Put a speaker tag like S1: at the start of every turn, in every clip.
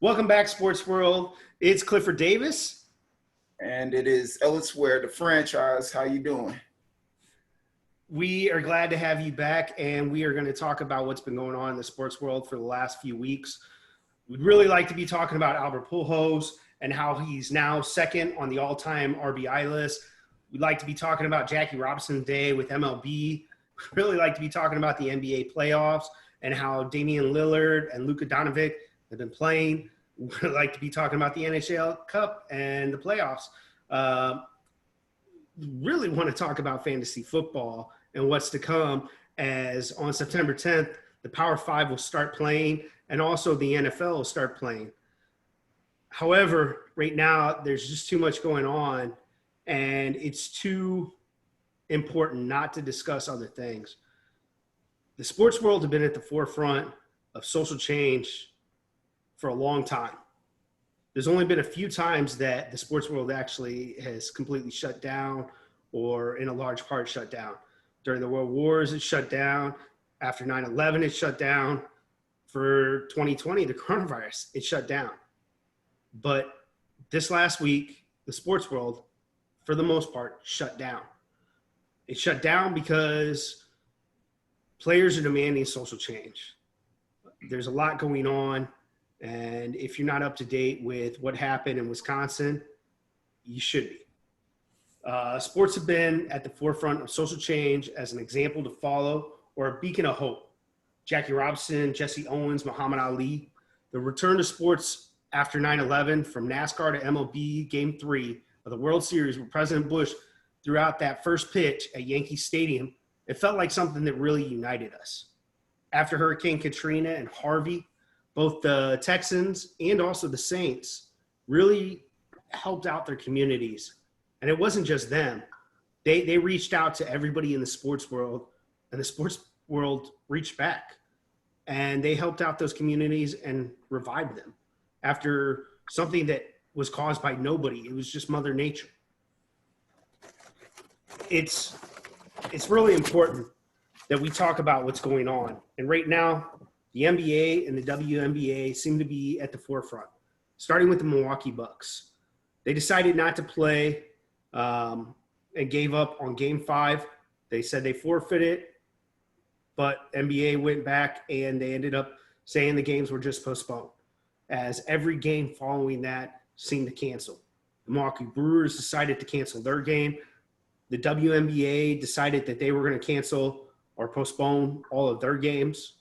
S1: Welcome back, Sports World. It's Clifford Davis.
S2: And it is Ellis Ware, the franchise. How you doing?
S1: We are glad to have you back, and we are going to talk about what's been going on in the sports world for the last few weeks. We'd really like to be talking about Albert Pujols and how he's now second on the all-time RBI list. We'd like to be talking about Jackie Robinson Day with MLB. We'd really like to be talking about the NBA playoffs and how Damian Lillard and Luka Doncic have been playing. We'd like to be talking about the NHL Cup and the playoffs. Really want to talk about fantasy football and what's to come, as on September 10th, the Power Five will start playing and also the NFL will start playing. However, right now, there's just too much going on, and it's too important not to discuss other things. The sports world has been at the forefront of social change for a long time. There's only been a few times that the sports world actually has completely shut down, or in a large part shut down. During the World Wars, it shut down. After 9/11, it shut down. For 2020, the coronavirus, it shut down. But this last week, the sports world, for the most part, shut down. It shut down because players are demanding social change. There's a lot going on. And if you're not up to date with what happened in Wisconsin, you should be. Sports have been at the forefront of social change as an example to follow or a beacon of hope. Jackie Robinson, Jesse Owens, Muhammad Ali. The return to sports after 9/11, from NASCAR to MLB Game 3 of the World Series, where President Bush threw out that first pitch at Yankee Stadium, it felt like something that really united us. After Hurricane Katrina and Harvey, both the Texans and also the Saints really helped out their communities. And it wasn't just them. They reached out to everybody in the sports world, and the sports world reached back. And they helped out those communities and revived them after something that was caused by nobody. It was just Mother Nature. It's really important that we talk about what's going on. And right now, the NBA and the WNBA seem to be at the forefront, starting with the Milwaukee Bucks. They decided not to play and gave up on Game 5. They said they forfeited, but NBA went back and they ended up saying the games were just postponed, as every game following that seemed to cancel. The Milwaukee Brewers decided to cancel their game. The WNBA decided that they were going to cancel or postpone all of their games.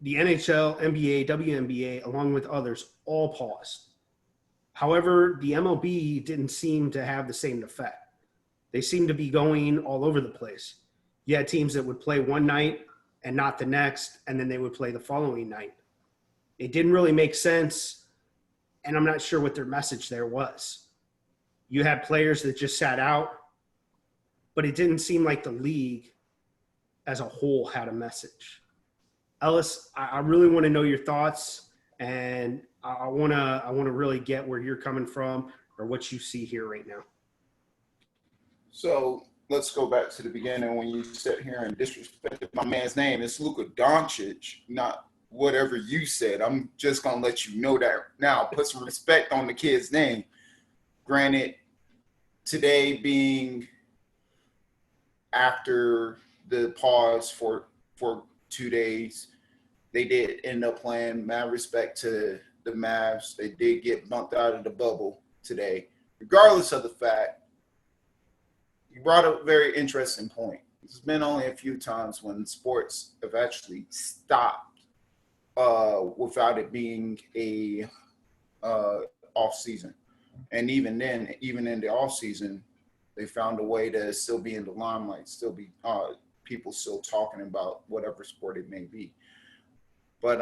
S1: The NHL, NBA, WNBA, along with others, all paused. However, the MLB didn't seem to have the same effect. They seemed to be going all over the place. You had teams that would play one night and not the next, and then they would play the following night. It didn't really make sense, and I'm not sure what their message there was. You had players that just sat out, but it didn't seem like the league as a whole had a message. Ellis, I really want to know your thoughts, and I want to really get where you're coming from or what you see here right now.
S2: So let's go back to the beginning when you sit here and disrespected my man's name. It's Luka Doncic, not whatever you said. I'm just going to let you know that now. Put some respect on the kid's name. Granted, today being after the pause for 2 days, they did end up playing. Mad respect to the Mavs. They did get bumped out of the bubble today. Regardless of the fact, you brought up a very interesting point. There's been only a few times when sports have actually stopped without it being a off season. And even then, even in the off season, they found a way to still be in the limelight, still be people still talking about whatever sport it may be. But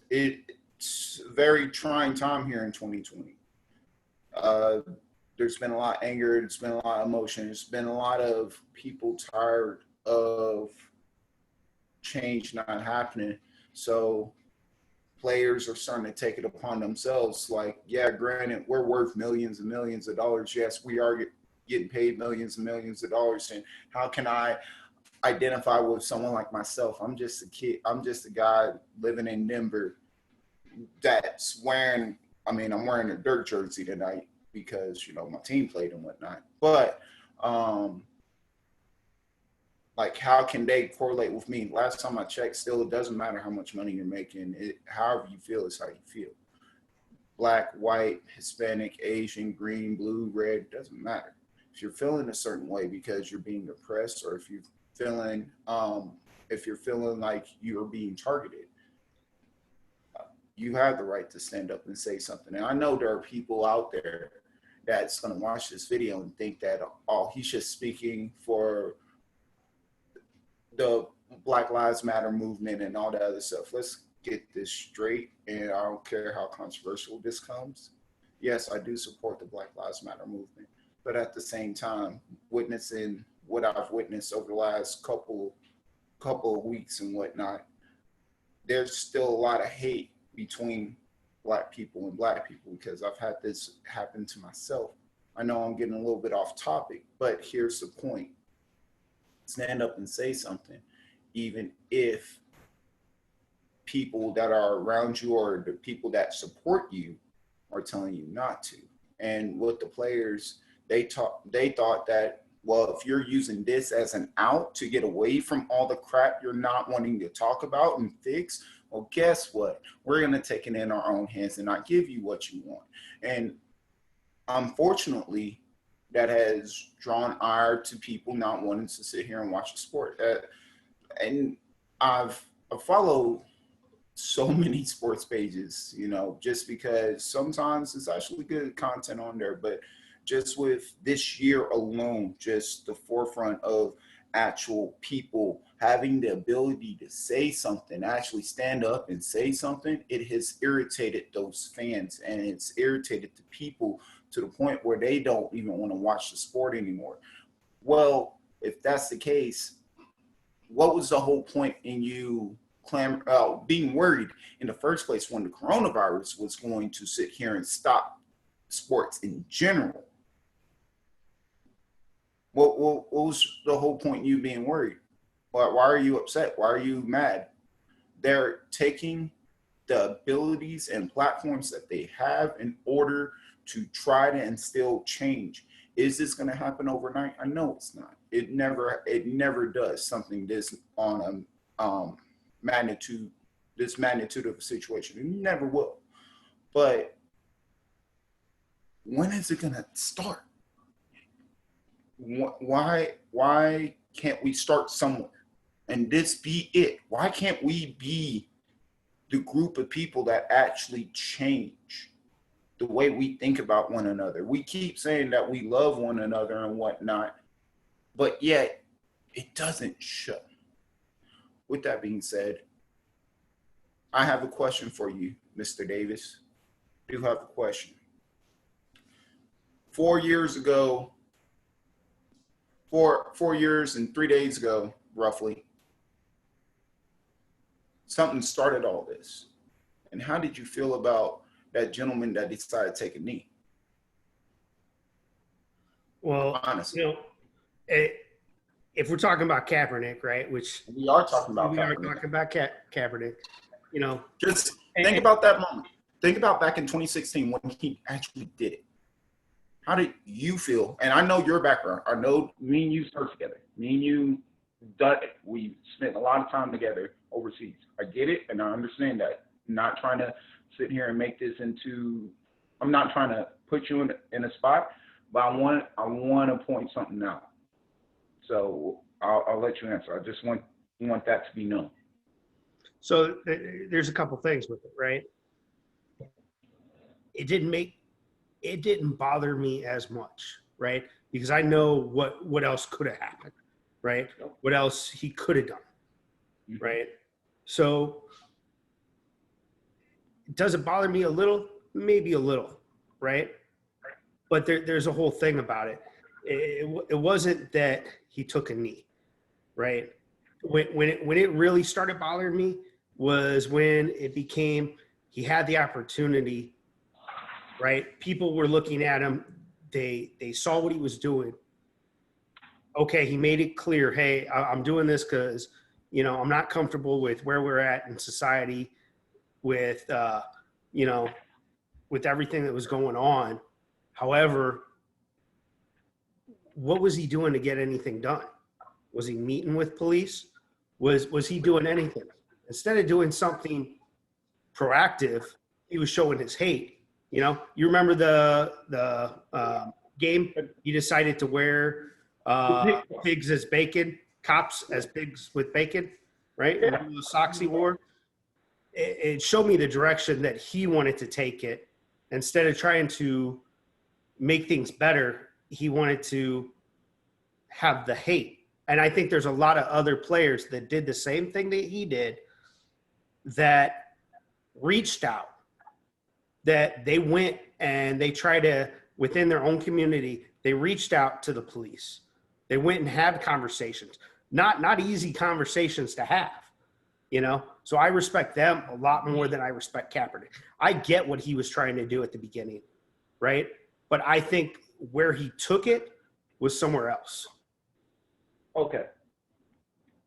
S2: it's a very trying time here in 2020. There's been a lot of anger. There's been a lot of emotion. There's been a lot of people tired of change not happening. So players are starting to take it upon themselves. Like, yeah, granted, we're worth millions and millions of dollars. Yes, we are getting paid millions and millions of dollars. And how can I identify with someone like myself? I'm just a kid. I'm just a guy living in Denver that's wearing, I mean, I'm wearing a Dirk jersey tonight because, you know, my team played and whatnot. But like, how can they correlate with me? Last time I checked, still, it doesn't matter how much money you're making. However you feel is how you feel. Black, white, Hispanic, Asian, green, blue, red, doesn't matter. If you're feeling a certain way because you're being oppressed, or feeling if you're feeling like you're being targeted, you have the right to stand up and say something. And I know there are people out there that's going to watch this video and think that, oh, he's just speaking for the Black Lives Matter movement and all that other stuff. Let's get this straight, and I don't care how controversial this comes. Yes, I do support the Black Lives Matter movement, but at the same time, witnessing what I've witnessed over the last couple of weeks and whatnot, there's still a lot of hate between Black people and Black people, because I've had this happen to myself. I know I'm getting a little bit off topic, but here's the point. Stand up and say something, even if people that are around you or the people that support you are telling you not to. And with the players, they thought that, well, if you're using this as an out to get away from all the crap you're not wanting to talk about and fix, well, guess what? We're going to take it in our own hands and not give you what you want. And unfortunately, that has drawn ire to people not wanting to sit here and watch the sport. And I've followed so many sports pages, you know, just because sometimes it's actually good content on there. But just with this year alone, just the forefront of actual people having the ability to say something, actually stand up and say something, it has irritated those fans, and it's irritated the people to the point where they don't even want to watch the sport anymore. Well, if that's the case, what was the whole point in you being worried in the first place when the coronavirus was going to sit here and stop sports in general? What was the whole point in you being worried? Why are you upset? Why are you mad? They're taking the abilities and platforms that they have in order to try to instill change. Is this going to happen overnight? I know it's not. It never does something this on a magnitude of a situation. It never will. But when is it going to start? Why can't we start somewhere and this be it? Why can't we be the group of people that actually change the way we think about one another? We keep saying that we love one another and whatnot, but yet it doesn't show. With that being said, I have a question for you, Mr. Davis. I do have a question. 4 years ago, 4 years and 3 days ago, roughly, something started all this. And how did you feel about that gentleman that decided to take a knee?
S1: Well,
S2: honestly,
S1: you know, if we're talking about Kaepernick, right? Which
S2: we are talking about.
S1: We are talking about Kaepernick. You know,
S2: just think about that moment. Think about back in 2016 when he actually did it. How did you feel? And I know your background. I know me and you served together. Me and you, we spent a lot of time together overseas. I get it, and I understand that. I'm not trying to sit here and make this into. I'm not trying to put you in a spot, but I want to point something out. So I'll let you answer. I just want that to be known.
S1: So there's a couple things with it, right? It didn't bother me as much, right? Because I know what else could have happened, right? What else he could have done, right? So does it bother me a little? Maybe a little, right? But there's a whole thing about it. It wasn't that he took a knee, right? When it really started bothering me was when it became he had the opportunity, right? People were looking at him. They saw what he was doing. Okay, he made it clear, hey, I'm doing this because, I'm not comfortable with where we're at in society with you know, with everything that was going on. However, what was he doing to get anything done? Was he meeting with police? Was he doing anything? Instead of doing something proactive, he was showing his hate. You know, you remember the game? He decided to wear pigs as bacon, cops as pigs with bacon, right?
S3: Yeah.
S1: Remember the socks he wore? It showed me the direction that he wanted to take it. Instead of trying to make things better, he wanted to have the hate. And I think there's a lot of other players that did the same thing that he did, that reached out, that they went and they tried to, within their own community, they reached out to the police. They went and had conversations, not easy conversations to have, you know? So I respect them a lot more than I respect Kaepernick. I get what he was trying to do at the beginning, right? But I think where he took it was somewhere else.
S3: Okay.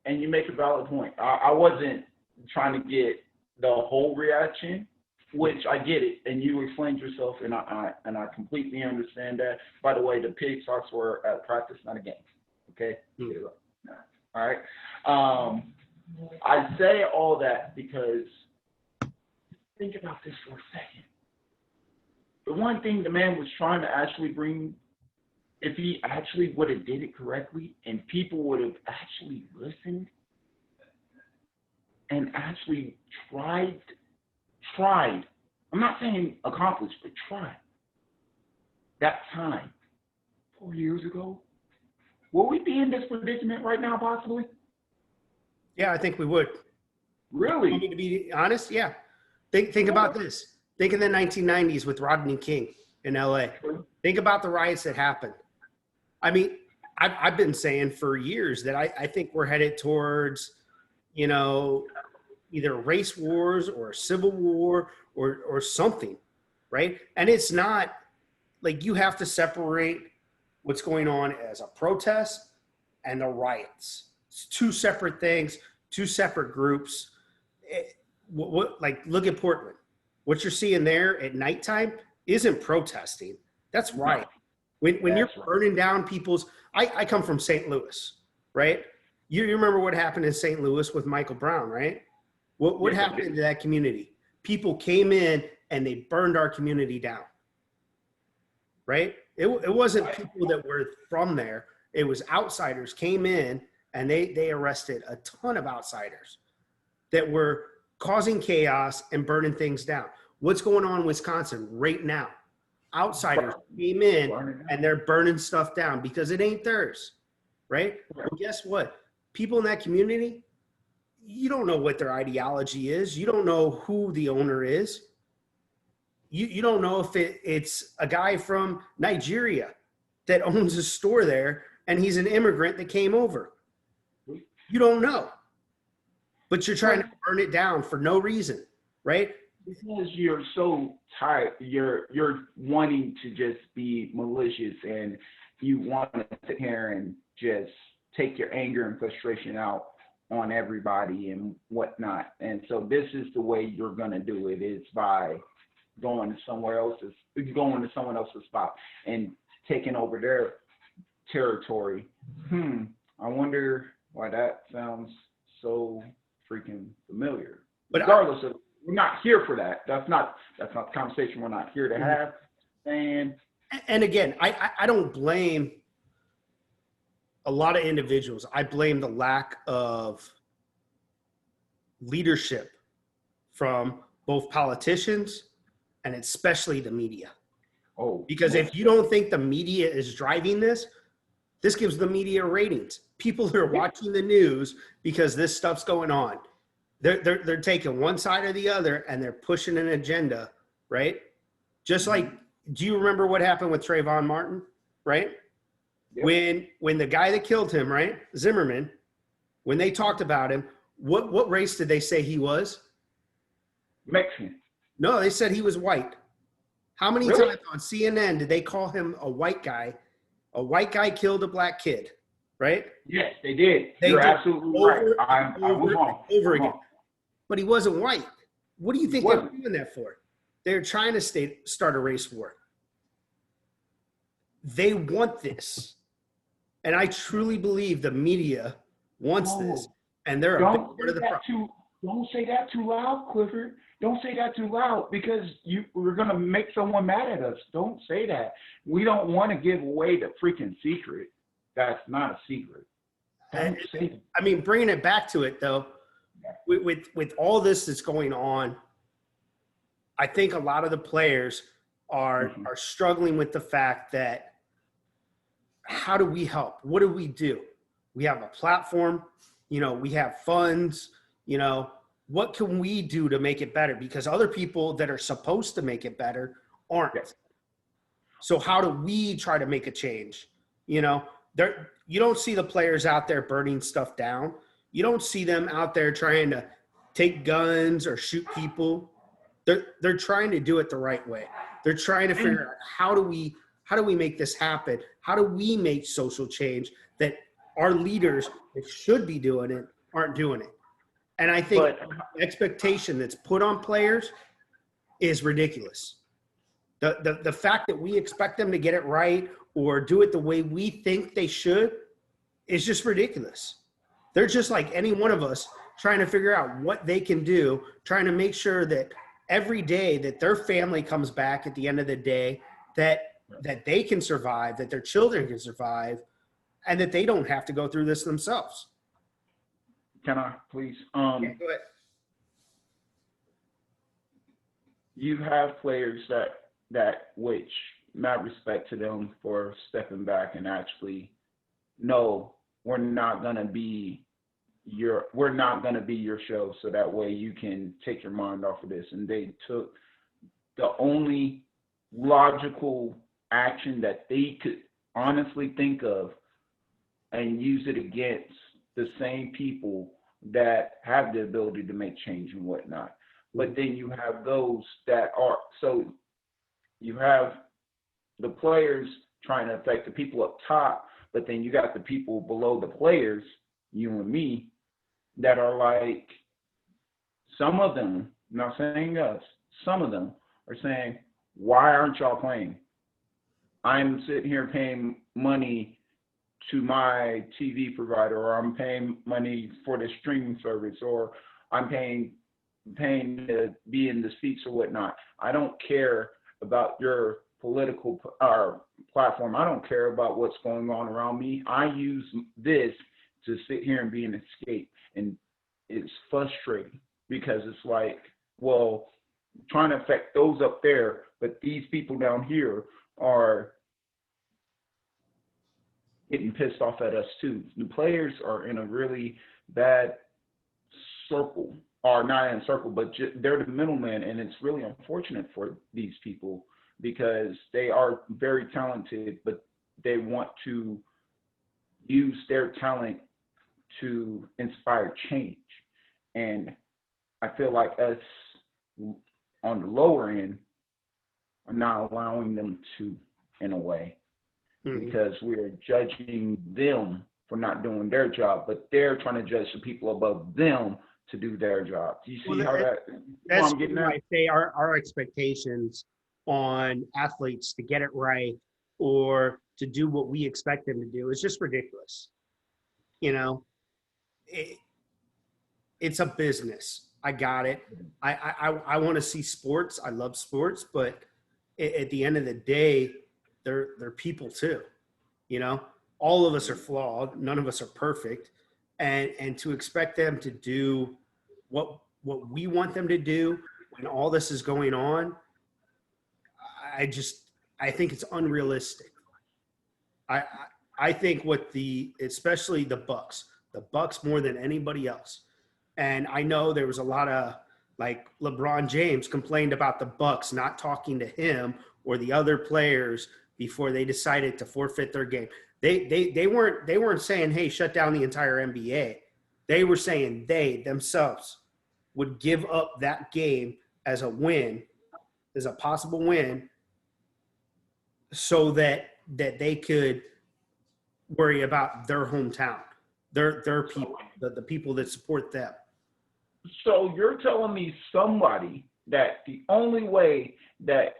S3: And you make a valid point. I wasn't trying to get the whole reaction, which I get it, and you explained yourself, and I completely understand that. By the way, the pig socks were at practice, not a game. Okay. All right. I say all that because think about this for a second. The one thing the man was trying to actually bring, if he actually would have did it correctly and people would have actually listened and actually tried, I'm not saying accomplished, but tried, that time 4 years ago, will we be in this predicament right now possibly?
S1: Yeah, I think we would.
S3: Really?
S1: You need to be honest, yeah. Think about this. Think of the 1990s with Rodney King in LA. Think about the riots that happened. I mean, I've been saying for years that I think we're headed towards, you know, either race wars or a civil war or something, right? And it's not like you have to separate what's going on as a protest and the riots. It's two separate things, two separate groups. Like, look at Portland. What you're seeing there at nighttime isn't protesting. That's right. When you're burning down people's, I come from St. Louis, right? You remember what happened in St. Louis with Michael Brown, right? What happened to that community? People came in and they burned our community down, right? It wasn't people that were from there. It was outsiders came in and they arrested a ton of outsiders that were causing chaos and burning things down. What's going on in Wisconsin right now? Outsiders came in and they're burning stuff down because it ain't theirs, right? Well, guess what? People in that community, you don't know what their ideology is. You don't know who the owner is. You don't know if it's a guy from Nigeria that owns a store there and he's an immigrant that came over. You don't know. But you're trying to burn it down for no reason, right?
S3: Because you're so tired, you're wanting to just be malicious and you want to sit here and just take your anger and frustration out on everybody and whatnot. And so this is the way you're gonna do it, is by going to someone else's spot and taking over their territory. I wonder why that sounds so freaking familiar. But regardless of, we're not here for that. That's not the conversation we're not here to have. And
S1: again, I don't blame a lot of individuals. I blame the lack of leadership from both politicians and especially the media. Because if you don't think the media is driving this gives the media ratings. People are watching the news because this stuff's going on. They're taking one side or the other and they're pushing an agenda, right? Just like, do you remember what happened with Trayvon Martin, right? Yep. When the guy that killed him, right, Zimmerman, when they talked about him, what race did they say he was?
S3: Mexican.
S1: No, they said he was white. How many times on CNN did they call him a white guy? A white guy killed a black kid, right?
S3: Yes, they did. You're absolutely right. I was wrong.
S1: Over again. But he wasn't white. What do you think they were doing that for? They're trying to start a race war. They want this. And I truly believe the media wants this. And they're a big part of the problem.
S3: Don't say that too loud, Clifford. Don't say that too loud because we're going to make someone mad at us. Don't say that. We don't want to give away the freaking secret. That's not a secret. Don't say that.
S1: I mean, bringing it back to it, though, with all this that's going on, I think a lot of the players are struggling with the fact that how do we help? What do we do? We have a platform, we have funds, what can we do to make it better? Because other people that are supposed to make it better aren't. Yes. So how do we try to make a change? You don't see the players out there burning stuff down. You don't see them out there trying to take guns or shoot people. They're trying to do it the right way. They're trying to figure out how do we make this happen? How do we make social change that our leaders that should be doing it aren't doing it? And I think the expectation that's put on players is ridiculous. The fact that we expect them to get it right or do it the way we think they should is just ridiculous. They're just like any one of us trying to figure out what they can do, trying to make sure that every day that their family comes back at the end of the day, that they can survive, that their children can survive, and that they don't have to go through this themselves.
S3: Can I please?
S1: Yeah, go ahead.
S3: You have players that which mad respect to them for stepping back and actually, no, we're not gonna be your show, so that way you can take your mind off of this. And they took the only logical action that they could honestly think of and use it against the same people that have the ability to make change and whatnot. But then you have those that are, so you have the players trying to affect the people up top, but then you got the people below the players, you and me, that are like, some of them, I'm not saying us, some of them are saying, why aren't y'all playing? I'm sitting here paying money to my TV provider, or I'm paying money for the streaming service, or I'm paying to be in the seats or whatnot. I don't care about your political platform. I don't care about what's going on around me. I use this to sit here and be an escape. And it's frustrating because it's like, well, trying to affect those up there, but these people down here are getting pissed off at us too. The players are in a really bad circle, or not in a circle, but they're the middleman, and it's really unfortunate for these people because they are very talented, but they want to use their talent to inspire change. And I feel like us on the lower end are not allowing them to, in a way. Because we're judging them for not doing their job, but they're trying to judge the people above them to do their job. Do you see
S1: that's I'm getting at? I say our expectations on athletes to get it right or to do what we expect them to do is just ridiculous. It's a business. I got it. I want to see sports. I love sports, but at the end of the day, they're people too, all of us are flawed. None of us are perfect. And to expect them to do what we want them to do when all this is going on, I think it's unrealistic. I think especially the Bucks more than anybody else. And I know there was a lot of like LeBron James complained about the Bucks not talking to him or the other players before they decided to forfeit their game. They weren't saying, hey, shut down the entire NBA. They were saying they themselves would give up that game as a win, as a possible win, so that they could worry about their hometown, their people, the people that support them.
S3: So you're telling me somebody that the only way that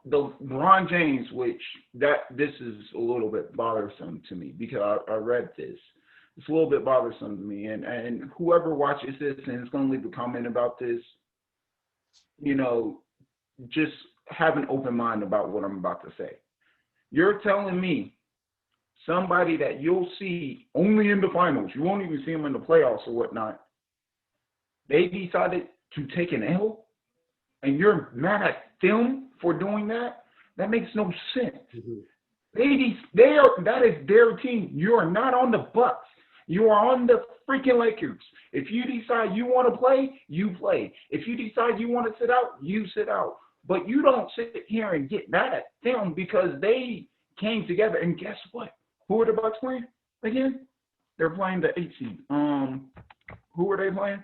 S3: the LeBron James, which this is a little bit bothersome to me because I read this. It's a little bit bothersome to me, and whoever watches this and is going to leave a comment about this, just have an open mind about what I'm about to say. You're telling me somebody that you'll see only in the finals, you won't even see them in the playoffs or whatnot, they decided to take an L, and you're mad at them for doing that? That makes no sense. That is their team. You are not on the Bucks. You are on the freaking Lakers. If you decide you want to play, you play. If you decide you want to sit out, you sit out. But you don't sit here and get mad at them because they came together. And guess what? Who are the Bucks playing again? They're playing the 8 seed. Who are they playing?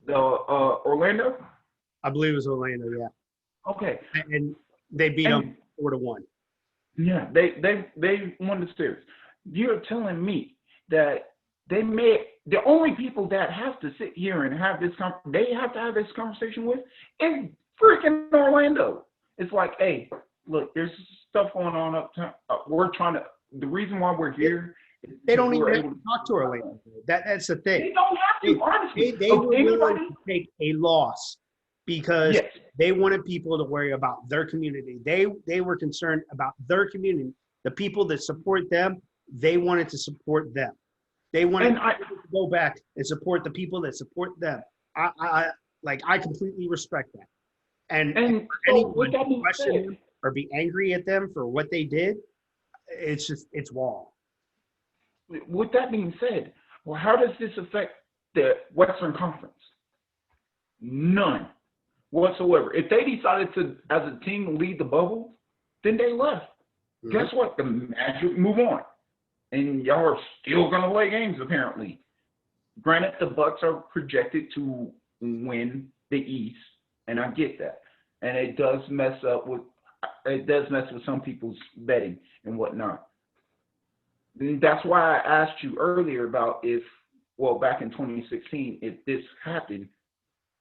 S3: The Orlando?
S1: I believe it was Orlando, yeah.
S3: Okay.
S1: And they beat them 4-1.
S3: Yeah, they won the series. You're telling me that the only people that have to sit here and have this they have to have this conversation with is freaking Orlando. It's like, hey, look, there's stuff going on uptown. The reason why we're here.
S1: They don't even have to talk to Orlando. That's the thing.
S3: They don't have to, honestly.
S1: They were willing to take a loss because they wanted people to worry about their community. They were concerned about their community. The people that support them, they wanted to support them. They wanted to go back and support the people that support them. I completely respect that. And
S3: so
S1: anyone who question them or be angry at them for what they did, it's wrong.
S3: With that being said, well, how does this affect the Western Conference? None whatsoever. If they decided to, as a team, lead the bubble, then they left. Mm-hmm. Guess what? The Magic move on. And y'all are still going to play games, apparently. Granted, the Bucks are projected to win the East, and I get that. And it does mess with some people's betting and whatnot. And that's why I asked you earlier about back in 2016, if this happened,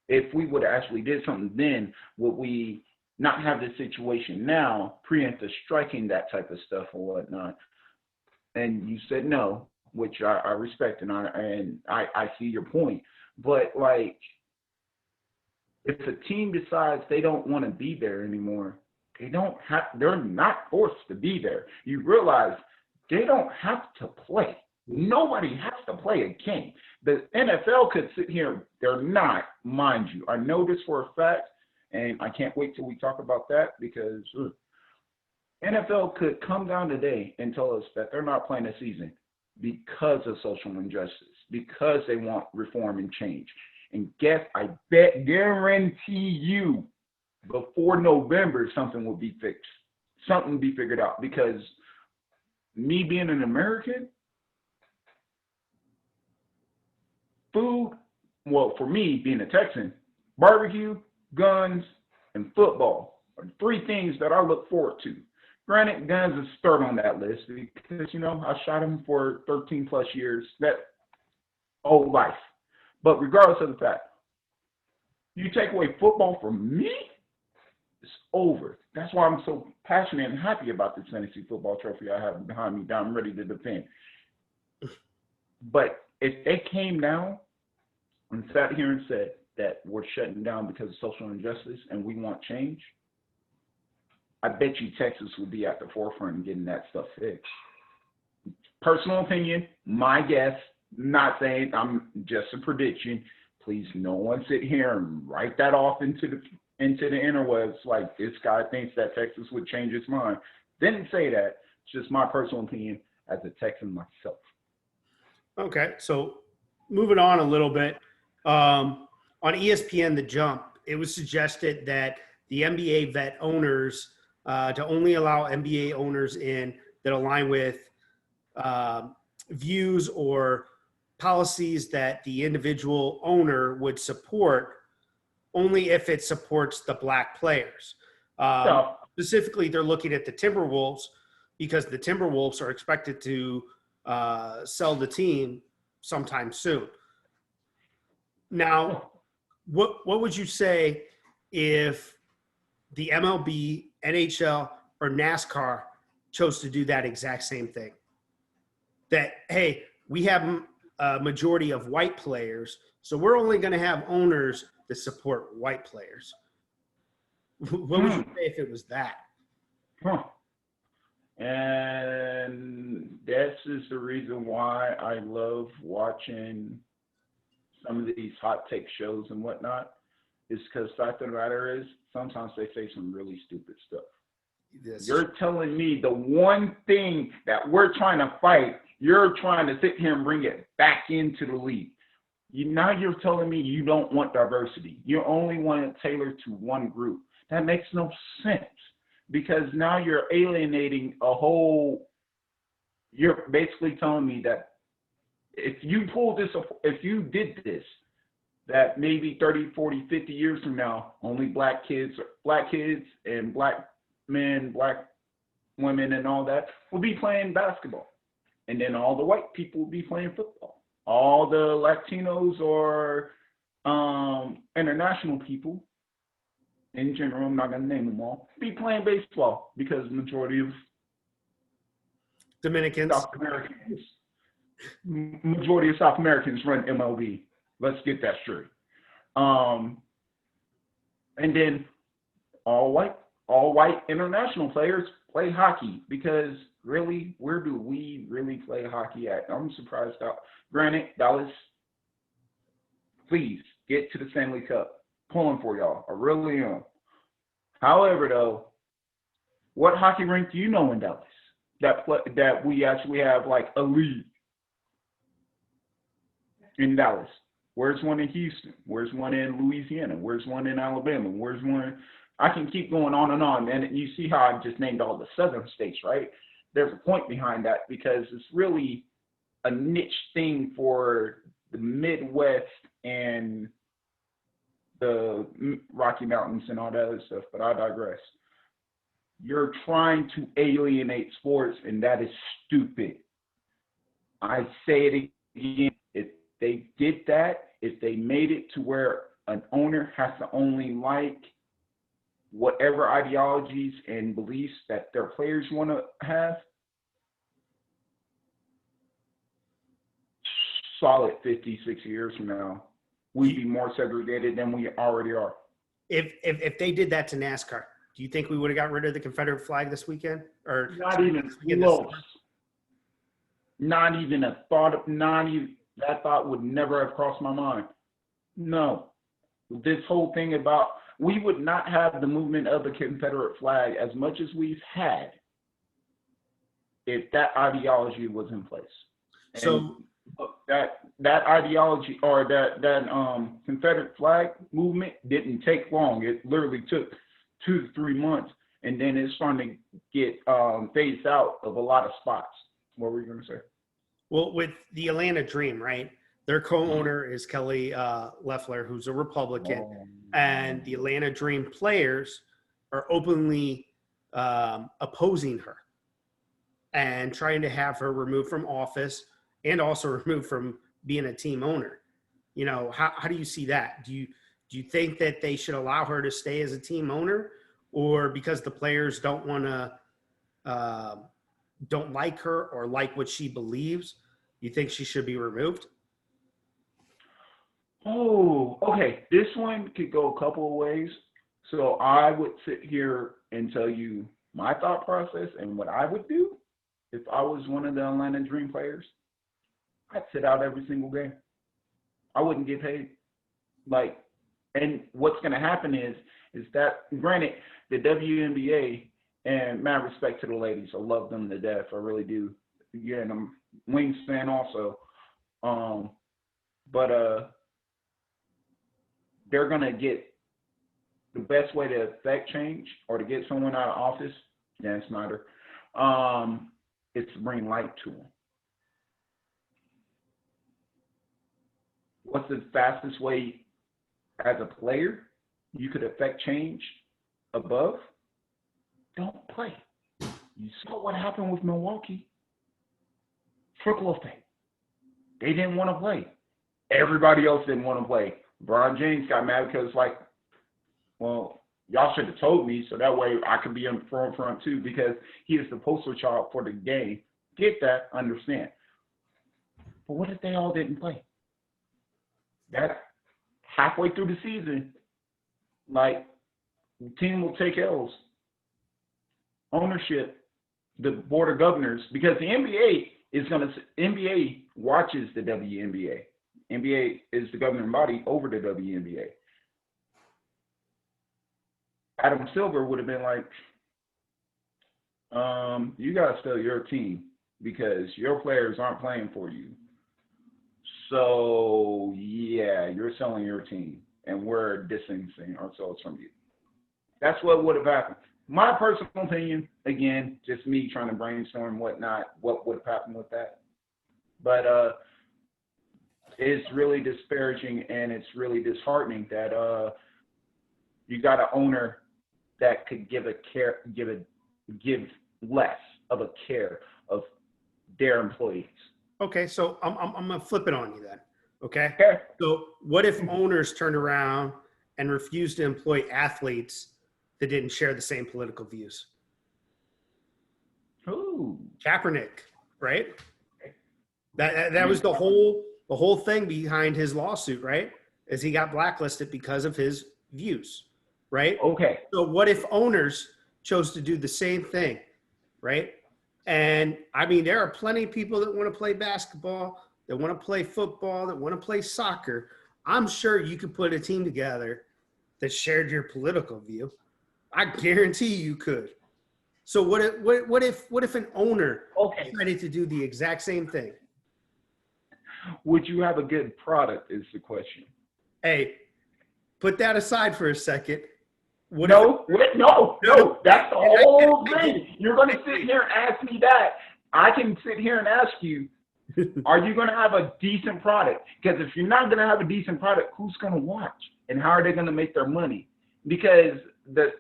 S3: if we would have actually did something then, would we not have this situation now, preempt striking that type of stuff or whatnot? And you said no, which I respect, and I see your point. But like, if a team decides they don't want to be there anymore, they're not forced to be there. You realize they don't have to play. Nobody has to play a game. The NFL could sit here. They're not, mind you. I know this for a fact, and I can't wait till we talk about that because NFL could come down today and tell us that they're not playing a season because of social injustice, because they want reform and change. And guarantee you, before November, something will be fixed. Something will be figured out. Because me being an American, food, well, for me being a Texan, barbecue, guns, and football are the 3 things that I look forward to. Granted, guns is third on that list because, I shot him for 13 plus years, that whole life. But regardless of the fact, you take away football from me, it's over. That's why I'm so passionate and happy about this fantasy football trophy I have behind me that I'm ready to defend. But if they came down and sat here and said that we're shutting down because of social injustice and we want change, I bet you Texas will be at the forefront in getting that stuff fixed. Personal opinion, my guess, not saying, I'm just a prediction. Please, no one sit here and write that off into the interwebs like this guy thinks that Texas would change its mind. Didn't say that. It's just my personal opinion as a Texan myself.
S1: Okay, so moving on a little bit. On ESPN The Jump, it was suggested that the NBA vet owners to only allow NBA owners in that align with views or policies that the individual owner would support only if it supports the black players. Specifically, they're looking at the Timberwolves because the Timberwolves are expected to sell the team sometime soon. Now, What would you say if the MLB, NHL, or NASCAR chose to do that exact same thing? That, hey, we have a majority of white players, so we're only going to have owners that support white players. What would you say if it was that?
S3: Huh. And this is the reason why I love watching some of these hot take shows and whatnot, is because the fact of the matter is sometimes they say some really stupid stuff. You're telling me the one thing that we're trying to fight, you're trying to sit here and bring it back into the league. Now you're telling me you don't want diversity. You only want it tailored to one group. That makes no sense, because now you're alienating a whole, you're basically telling me that if you pull this, if you did this, that maybe 30, 40, 50 years from now, only black kids and black men, black women and all that will be playing basketball. And then all the white people will be playing football. All the Latinos or international people, in general, I'm not going to name them all, be playing baseball, because the majority of
S1: Dominicans,
S3: South Americans run MLB. Let's get that straight. And then all white international players play hockey, because really, where do we really play hockey at? I'm surprised. Granted, Dallas, please get to the Stanley Cup. Pulling for y'all. I really am. However, though, what hockey rink do you know in Dallas that we actually have like a league in Dallas? Where's one in Houston? Where's one in Louisiana? Where's one in Alabama? Where's one? I can keep going on, and you see how I just named all the southern states, right? There's a point behind that, because it's really a niche thing for the Midwest and the Rocky Mountains and all that other stuff, but I digress. You're trying to alienate sports, and that is stupid. I say it again. If they did that, if they made it to where an owner has to only like whatever ideologies and beliefs that their players want to have, solid 50, 60 years from now, we'd be more segregated than we already are.
S1: If they did that to NASCAR, do you think we would have got rid of the Confederate flag this weekend? Or
S3: not even close. Not even a thought of, that thought would never have crossed my mind. No. This whole thing about, we would not have the movement of the Confederate flag as much as we've had if that ideology was in place.
S1: So
S3: that ideology, or that Confederate flag movement didn't take long. It literally took 2 to 3 months, and then it's starting to get phased out of a lot of spots. What were you going to say?
S1: Well, with the Atlanta Dream, right? Their co-owner is Kelly Loeffler, who's a Republican, and the Atlanta Dream players are openly opposing her and trying to have her removed from office and also removed from being a team owner. You know, how do you see that? Do you think that they should allow her to stay as a team owner, or because the players don't want to don't like her or like what she believes, you think she should be removed?
S3: Oh, okay. This one could go a couple of ways. So I would sit here and tell you my thought process and what I would do if I was one of the Atlanta Dream players. I'd sit out every single game. I wouldn't get paid. And what's going to happen is that, granted, the WNBA, and mad respect to the ladies, I love them to death. I really do. Again, I'm Wings fan also. But they're going to get the best way to affect change or to get someone out of office, Dan Snyder, is to bring light to them. What's the fastest way as a player you could affect change above? Don't play. You saw what happened with Milwaukee. Trickle effect. They didn't want to play. Everybody else didn't want to play. LeBron James got mad because, like, well, y'all should have told me so that way I could be in the forefront too, because he is the poster child for the game. Get that, understand. But what if they all didn't play? That's halfway through the season. Like, the team will take L's. Ownership, the board of governors, because the NBA watches the WNBA. NBA is the governing body over the WNBA. Adam Silver would have been like, you got to sell your team because your players aren't playing for you. So, yeah, you're selling your team, and we're distancing ourselves from you. That's what would have happened. My personal opinion, again, just me trying to brainstorm what would have happened with that. But it's really disparaging and it's really disheartening that you got an owner that could give less of a care of their employees.
S1: Okay, so I'm gonna flip it on you then. Okay.
S3: Okay.
S1: So what if owners turned around and refused to employ athletes that didn't share the same political views?
S3: Ooh.
S1: Kaepernick, right? That was the whole thing behind his lawsuit, right? Is he got blacklisted because of his views, right?
S3: Okay.
S1: So what if owners chose to do the same thing, right? And I mean, there are plenty of people that want to play basketball, that want to play football, that want to play soccer. I'm sure you could put a team together that shared your political view. I guarantee you could. So what if an owner decided to do the exact same thing?
S3: Would you have a good product is the question.
S1: Hey, put that aside for a second.
S3: No, that's the whole thing. You're going to sit here and ask me that. I can sit here and ask you, are you going to have a decent product? Because if you're not going to have a decent product, who's going to watch? And how are they going to make their money? Because the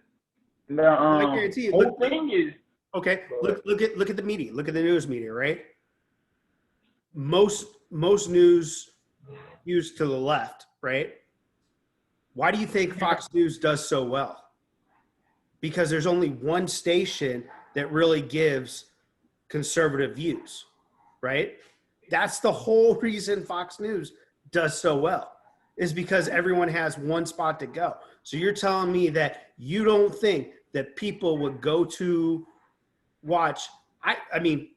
S3: whole thing is,
S1: okay. Look at the media. Look at the news media, right? Most news used to the left, right? Why do you think Fox News does so well? Because there's only one station that really gives conservative views, right? That's the whole reason Fox News does so well, is because everyone has one spot to go. So you're telling me that you don't think that people would go to watch? I mean,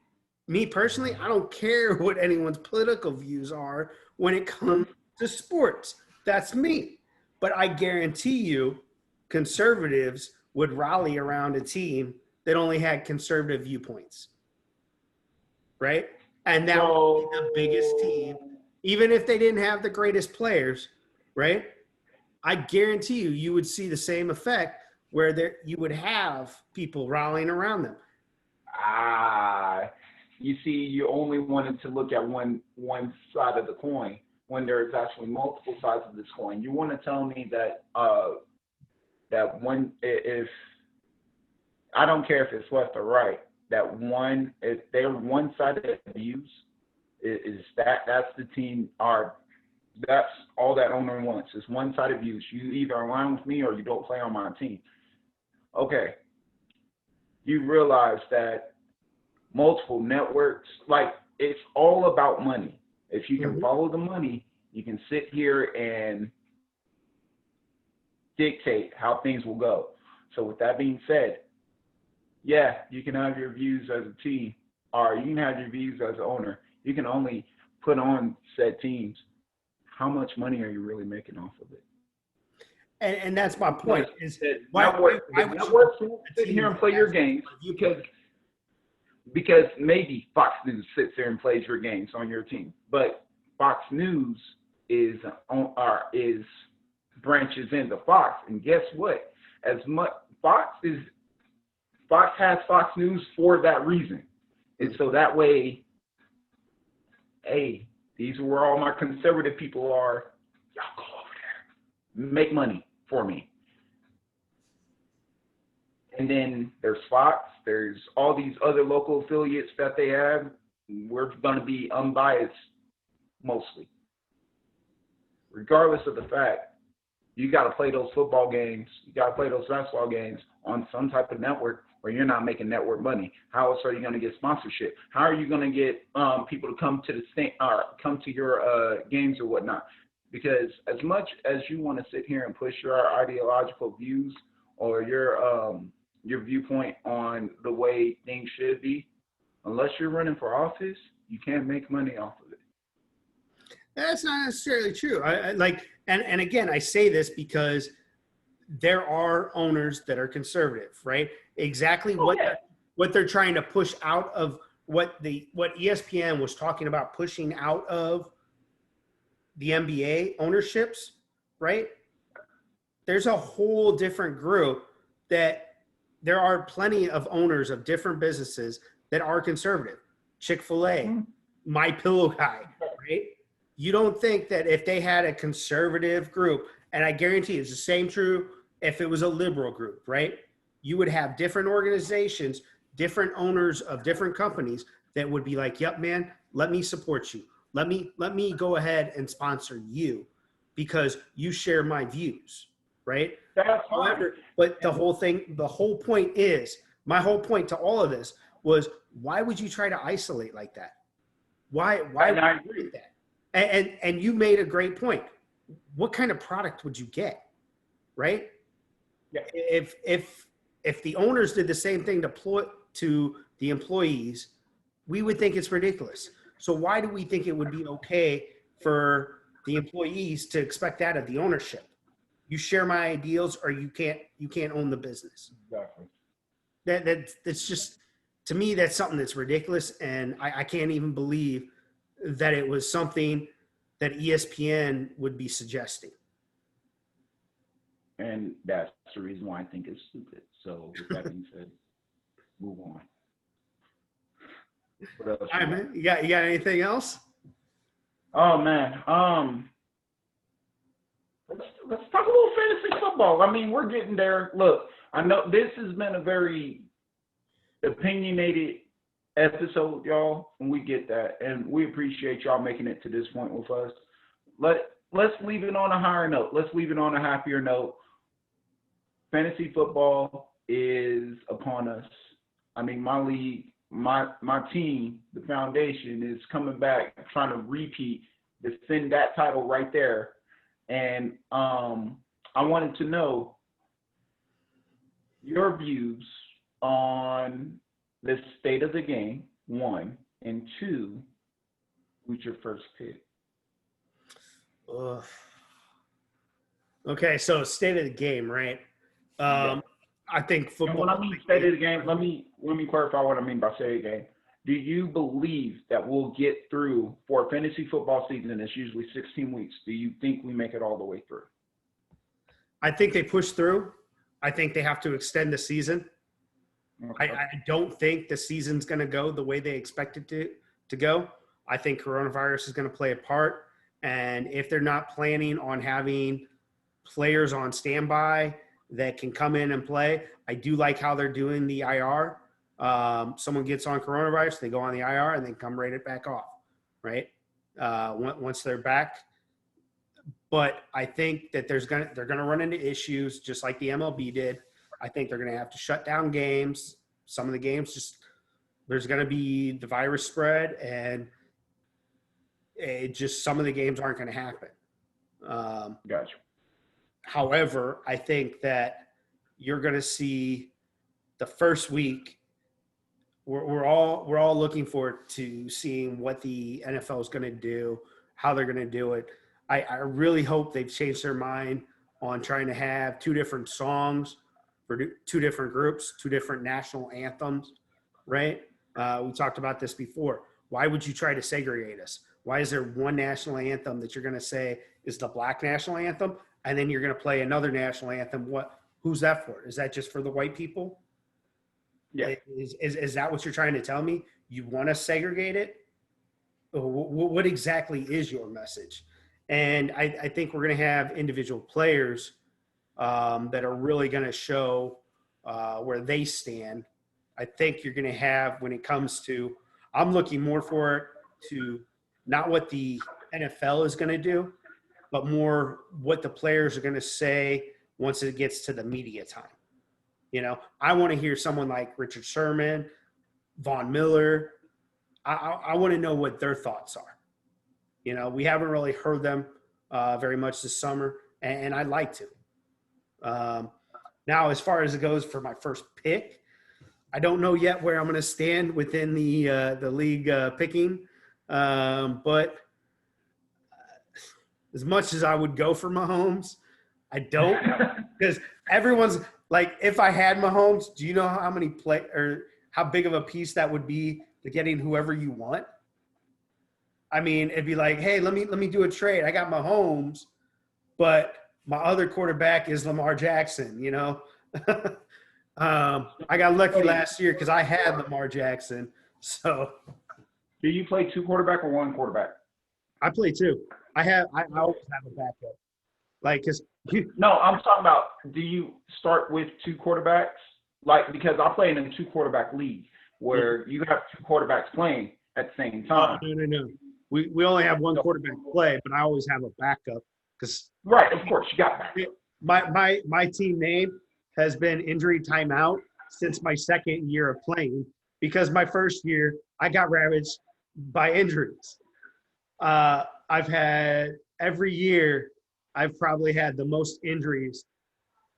S1: me personally, I don't care what anyone's political views are when it comes to sports. That's me. But I guarantee you conservatives would rally around a team that only had conservative viewpoints, right? And that would be the biggest team, even if they didn't have the greatest players, right? I guarantee you would see the same effect where you would have people rallying around them.
S3: You see, you only wanted to look at one side of the coin when there's actually multiple sides of this coin. You want to tell me that if I don't care if it's left or right, if they're one-sided views, that's the team that's all that owner wants is one-sided views. You either align with me or you don't play on my team. Okay. You realize that multiple networks, like, it's all about money. If you can follow the money, you can sit here and dictate how things will go. So with that being said, yeah, you can have your views as a team, or you can have your views as an owner. You can only put on said teams. How much money are you really making off of it?
S1: And that's my point. Is
S3: why would you sit here and play your games? Because maybe Fox News sits there and plays your games on your team, but Fox News is branches into Fox, and guess what? Fox has Fox News for that reason, and so that way, hey, these are where all my conservative people are. Y'all go over there, make money for me. And then there's Fox, there's all these other local affiliates that they have. We're going to be unbiased mostly. regardless of the fact you got to play those football games, you got to play those basketball games on some type of network, or you're not making network money. How else are you going to get sponsorship? How are you going to get people to come to the come to your games or whatnot? Because as much as you want to sit here and push your ideological views or your viewpoint on the way things should be, unless you're running for office, you can't make money off of it.
S1: That's not necessarily true. I like, and again, I say this because there are owners that are conservative, right? Exactly what they're trying to push out of what ESPN was talking about pushing out of the NBA ownerships, right? There's a whole different group that there are plenty of owners of different businesses that are conservative. Chick-fil-A, My Pillow Guy, right? You don't think that if they had a conservative group, and I guarantee it's the same true if it was a liberal group, right? You would have different organizations, different owners of different companies that would be like, yep, man, let me support you. Let me go ahead and sponsor you because you share my views, right? However, but the whole point is, my whole point to all of this was, why would you try to isolate like that? Why would you do that? And you made a great point. What kind of product would you get, right?
S3: Yeah.
S1: If the owners did the same thing to the employees, we would think it's ridiculous. So why do we think it would be okay for the employees to expect that of the ownership? You share my ideals, or you can't own the business.
S3: Exactly.
S1: That's just, to me, that's something that's ridiculous, and I can't even believe that it was something that ESPN would be suggesting.
S3: And that's the reason why I think it's stupid. So with that being said, move on. What else?
S1: All right, man. You got anything else?
S3: Oh man. Let's talk a little fantasy football. I mean, we're getting there. Look, I know this has been a very opinionated episode, y'all, and we get that, and we appreciate y'all making it to this point with us. Let's leave it on a higher note. Let's leave it on a happier note. Fantasy football is upon us. I mean, my league, my team, the foundation, is coming back, trying to repeat, defend that title right there. And I wanted to know your views on the state of the game, 1, and 2, who's your first pick?
S1: Okay, so state of the game, right?
S3: Yeah.
S1: I think football.
S3: And when I mean state of the game, let me clarify what I mean by state of the game. Do you believe that we'll get through for a fantasy football season? It's usually 16 weeks. Do you think we make it all the way through?
S1: I think they push through. I think they have to extend the season.
S3: Okay.
S1: I don't think the season's going to go the way they expect it to go. I think coronavirus is going to play a part. And if they're not planning on having players on standby that can come in and play, I do like how they're doing the IR. Someone gets on coronavirus, they go on the IR and then come right back off, right? Once they're back. But I think that they're going to run into issues just like the MLB did. I think they're going to have to shut down games. Some of the games, there's going to be the virus spread, and some of the games aren't going to happen.
S3: Gotcha.
S1: However, I think that you're going to see the first week. We're all looking forward to seeing what the NFL is going to do, how they're going to do it. I really hope they've changed their mind on trying to have 2 different songs for 2 different groups, 2 different national anthems, right? We talked about this before. Why would you try to segregate us? Why is there one national anthem that you're going to say is the Black national anthem, and then you're going to play another national anthem? Who's that for? Is that just for the white people?
S3: Yeah.
S1: Is that what you're trying to tell me? You want to segregate it? What exactly is your message? And I think we're going to have individual players that are really going to show where they stand. I think you're going to have, when it comes to, I'm looking more for it to not what the NFL is going to do, but more what the players are going to say once it gets to the media time. You know, I want to hear someone like Richard Sherman, Von Miller. I want to know what their thoughts are. You know, we haven't really heard them very much this summer, and I'd like to. Now, as far as it goes for my first pick, I don't know yet where I'm going to stand within the league picking, but as much as I would go for Mahomes, I don't, because everyone's like, if I had Mahomes, do you know how many how big of a piece that would be to getting whoever you want? I mean, it'd be like, hey, let me do a trade. I got Mahomes, but my other quarterback is Lamar Jackson. You know, I got lucky last year because I had Lamar Jackson. So,
S3: do you play two quarterback or one quarterback?
S1: I play two. I always have a backup. Like,
S3: no, I'm talking about, do you start with two quarterbacks? Like, because I play in a two quarterback league where you have two quarterbacks playing at the same time.
S1: No. We only have one quarterback play, but I always have a backup because
S3: right, of course, you got that.
S1: My team name has been injury timeout since my second year of playing because my first year I got ravaged by injuries. I've had every year I've probably had the most injuries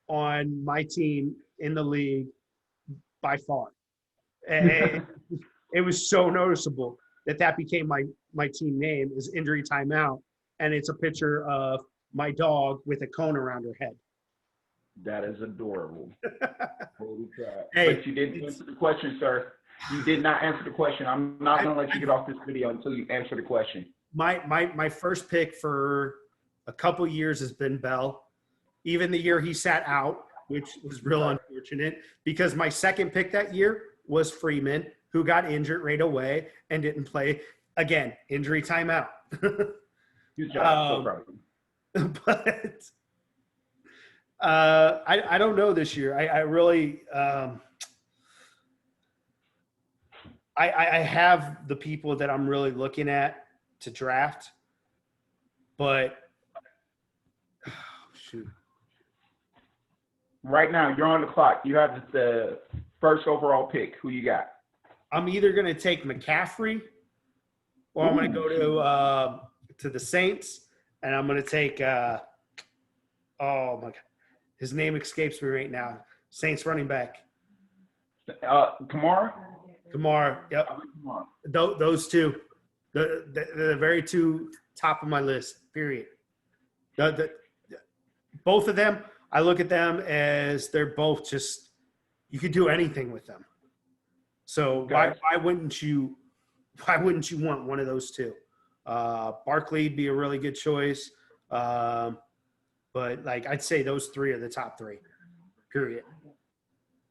S1: on my team in the league by far. And it was so noticeable that became my team name is injury timeout. And it's a picture of my dog with a cone around her head.
S3: That is adorable. Holy crap.
S1: Hey,
S3: but you didn't answer the question, sir. You did not answer the question. I'm not going to let you get off this video until you answer the question.
S1: My first pick for a couple years has been Bell. Even the year he sat out, which was real unfortunate, because my second pick that year was Freeman, who got injured right away and didn't play. Again, injury timeout.
S3: Good job. So proud of you.
S1: But I don't know this year. I really I have the people that I'm really looking at to draft, but shoot.
S3: Right now, you're on the clock. You have the first overall pick. Who you got?
S1: I'm either going to take McCaffrey or I'm going to go to the Saints, and I'm going to take oh my God, his name escapes me right now. Saints running back.
S3: Kamara?
S1: Kamara, yep. Those two. The very two top of my list, period. Both of them, I look at them as they're both just, you could do anything with them. So why wouldn't you want one of those two? Barkley would be a really good choice. But like I'd say those three are the top three, period.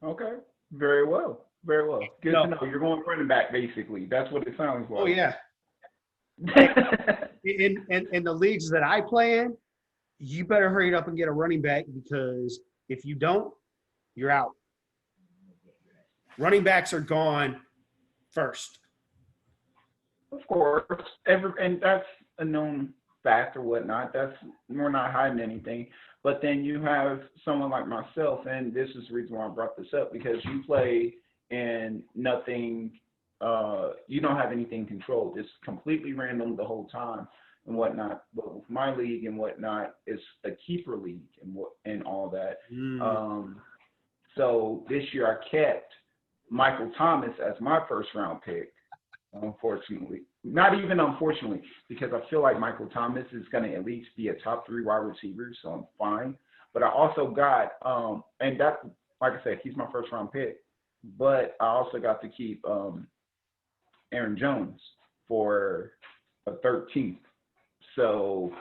S3: Okay. Very well. Very well. Good to know. You're going running back, basically. That's what it sounds like.
S1: Oh, yeah. in the leagues that I play in, you better hurry up and get a running back because if you don't, you're out. Running backs are gone first.
S3: Of course. And that's a known fact or whatnot. We're not hiding anything. But then you have someone like myself, and this is the reason why I brought this up, because you play in nothing, you don't have anything controlled. It's completely random the whole time and whatnot. But with my league and whatnot, it's a keeper league and all that. So this year I kept Michael Thomas as my first round pick, unfortunately. Not even unfortunately, because I feel like Michael Thomas is going to at least be a top 3 wide receiver, so I'm fine. But I also got, and that, like I said, he's my first round pick. But I also got to keep Aaron Jones for a 13th. So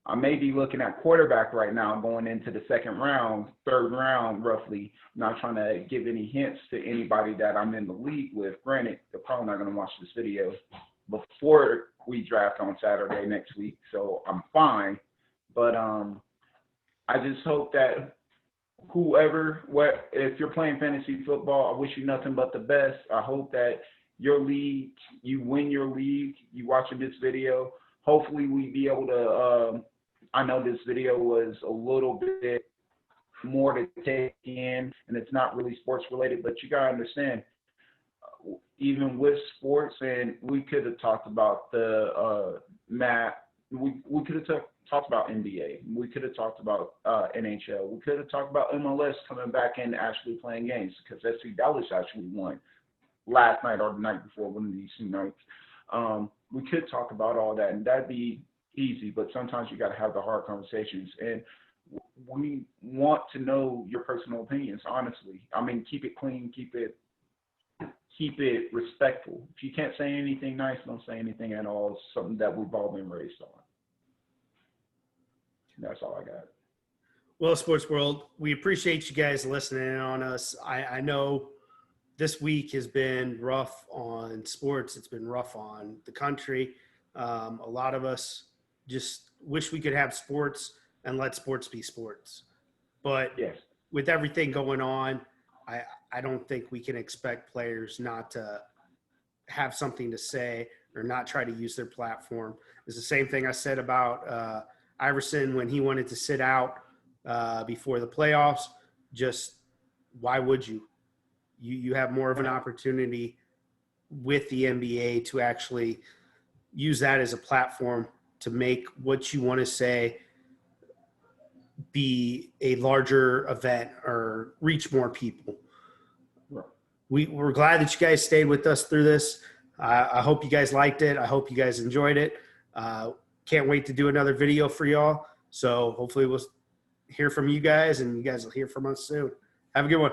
S3: I may be looking at quarterback right now going into the second round, third round roughly. I'm not trying to give any hints to anybody that I'm in the league with. Granted, they're probably not going to watch this video before we draft on Saturday next week, so I'm fine. But I just hope that if you're playing fantasy football, I wish you nothing but the best. I hope that your league, you win your league, you watching this video. hopefully we be able to, I know this video was a little bit more to take in, and it's not really sports related, but you got to understand, even with sports, and we could have talked about the map, we could have talked about NBA, we could have talked about NHL, we could have talked about MLS coming back and actually playing games, because SC Dallas actually won last night or the night before, one of these 2 nights. We could talk about all that, and that'd be easy, but sometimes you got to have the hard conversations, and we want to know your personal opinions, honestly. I mean, keep it clean, keep it respectful. If you can't say anything nice, don't say anything at all. It's something that we've all been raised on. That's all I got.
S1: Well, sports world, we appreciate you guys listening in on us. I know this week has been rough on sports. It's been rough on the country. A lot of us just wish we could have sports and let sports be sports. But
S3: Yes,
S1: with everything going on, I don't think we can expect players not to have something to say or not try to use their platform. It's the same thing I said about Iverson when he wanted to sit out before the playoffs. Just why would you? You have more of an opportunity with the NBA to actually use that as a platform to make what you want to say be a larger event or reach more people. We're glad that you guys stayed with us through this. I hope you guys liked it. I hope you guys enjoyed it. Can't wait to do another video for y'all. So hopefully we'll hear from you guys, and you guys will hear from us soon. Have a good one.